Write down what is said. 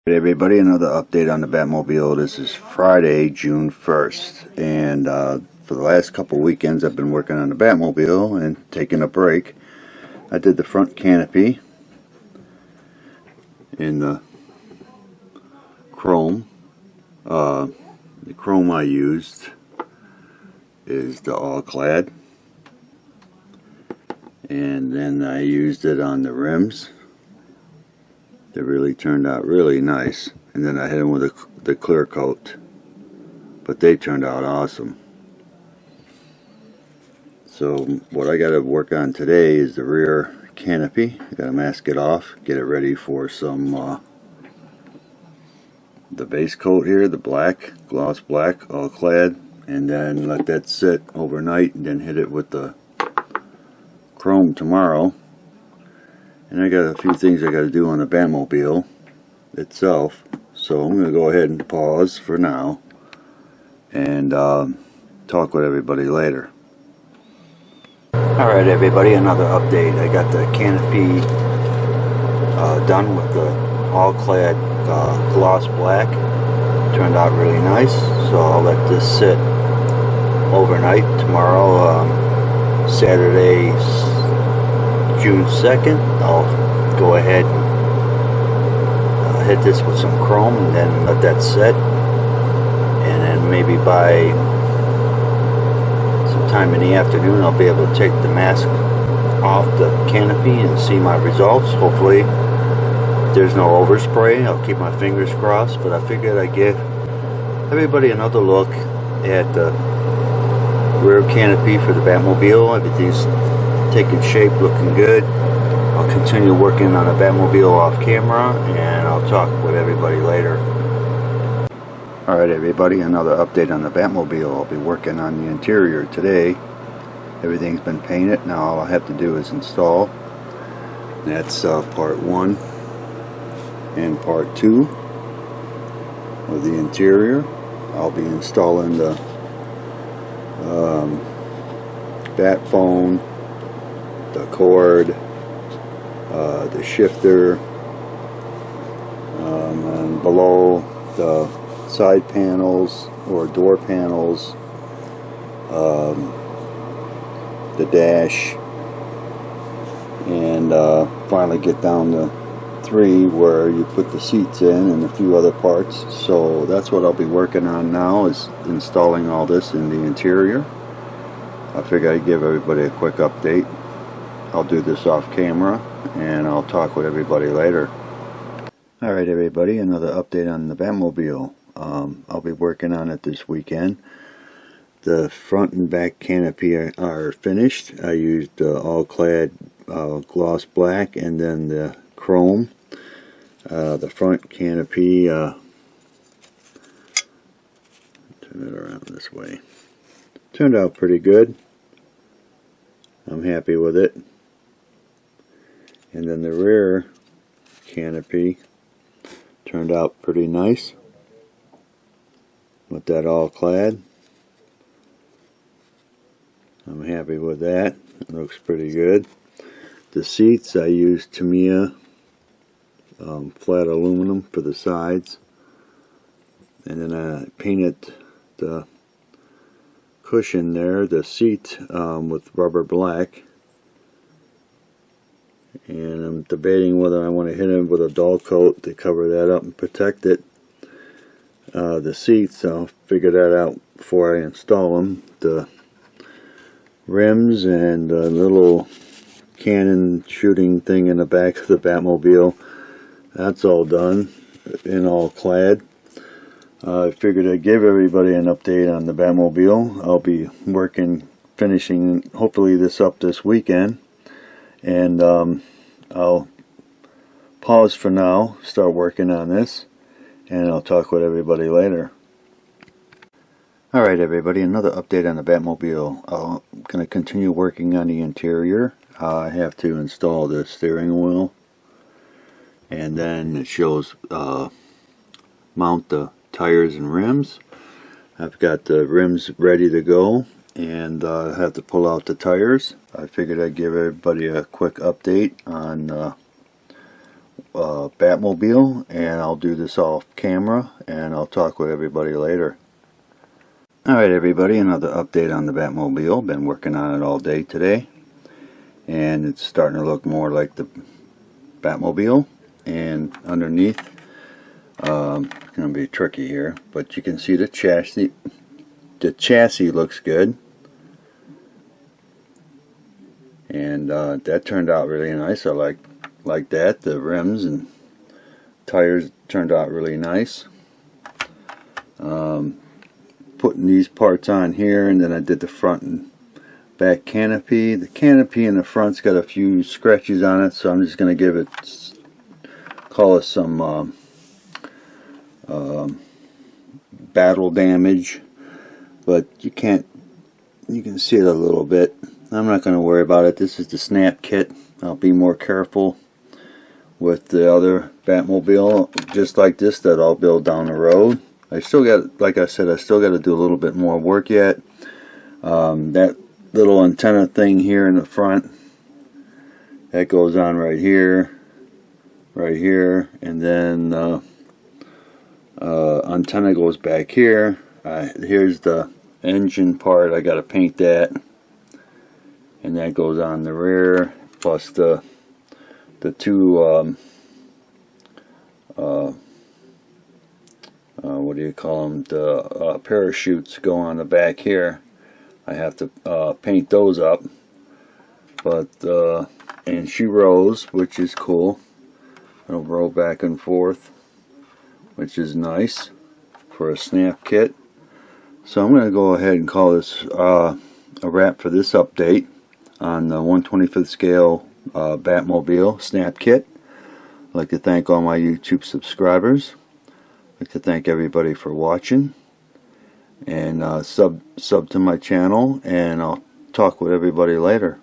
Hey everybody, another update on the Batmobile. This is Friday, June 1st, and for the last couple weekends I've been working on the Batmobile and taking a break. I did the front canopy in the chrome. The chrome I used is the all-clad, and then I used it on the rims. They really turned out really nice, and then I hit them with the clear coat, but they turned out awesome. So what I got to work on today is the rear canopy. I got to mask it off, get it ready for some the base coat here, the black, gloss black, all clad, and then let that sit overnight, and then hit it with the chrome tomorrow. And I got a few things I got to do on the Batmobile itself, so I'm going to go ahead and pause for now and talk with everybody later. Alright everybody, another update. I got the canopy done with the all-clad gloss black. Turned out really nice, so I'll let this sit overnight. Tomorrow, Saturday, June 2nd, I'll go ahead and hit this with some chrome and then let that set, and then maybe by sometime in the afternoon I'll be able to take the mask off the canopy and see my results. Hopefully there's no overspray. I'll keep my fingers crossed, but I figured I'd give everybody another look at the rear canopy for the Batmobile. Everything's taking shape, looking good. I'll continue working on the Batmobile off camera, and I'll talk with everybody later. Alright everybody, another update on the Batmobile. I'll be working on the interior today. Everything's been painted. Now all I have to do is install. That's part 1 and part 2 of the interior. I'll be installing the bat phone, the cord, the shifter, and below the side panels or door panels, the dash, and finally get down to 3 where you put the seats in and a few other parts. So that's what I'll be working on now, is installing all this in the interior. I figure I'd give everybody a quick update. I'll do this off camera and I'll talk with everybody later. Alright everybody, another update on the Batmobile. I'll be working on it this weekend. The front and back canopy are finished. I used all-clad gloss black and then the chrome. The front canopy, turn it around this way, turned out pretty good. I'm happy with it. And then the rear canopy turned out pretty nice with that all clad. I'm happy with that. It looks pretty good. The seats, I used Tamiya flat aluminum for the sides, and then I painted the cushion there, the seat, with rubber black. And I'm debating whether I want to hit it with a dull coat to cover that up and protect it. The seats, I'll figure that out before I install them. The rims and the little cannon shooting thing in the back of the Batmobile, that's all done in all clad. I figured I'd give everybody an update on the Batmobile. I'll be finishing hopefully this up this weekend, and I'll pause for now, start working on this, and I'll talk with everybody later. Alright everybody, another update on the Batmobile. I'm going to continue working on the interior. I have to install the steering wheel, and then it shows mount the tires and rims. I've got the rims ready to go, and I have to pull out the tires. I figured I'd give everybody a quick update on Batmobile, and I'll do this off camera, and I'll talk with everybody later. Alright everybody, another update on the Batmobile. Been working on it all day today, and it's starting to look more like the Batmobile. And underneath, it's going to be tricky here, but you can see the chassis. The chassis looks good, and that turned out really nice. I like that. The rims and tires turned out really nice. Putting these parts on here, and then I did the front and back canopy. The canopy in the front's got a few scratches on it, so I'm just going to give it, call it some battle damage, but you can see it a little bit. I'm not going to worry about it. This is the snap kit. I'll be more careful with the other Batmobile, just like this, that I'll build down the road. I still got, like I said, I still got to do a little bit more work yet. That little antenna thing here in the front, that goes on right here, and then antenna goes back here. Here's the engine part. I got to paint that, and that goes on the rear, plus the two what do you call them, the parachutes go on the back here. I have to paint those up, but and she rows, which is cool. It'll roll back and forth, which is nice for a snap kit. So I'm going to go ahead and call this a wrap for this update on the 1/25th scale Batmobile snap kit. I'd like to thank all my YouTube subscribers. I'd like to thank everybody for watching, and sub to my channel, and I'll talk with everybody later.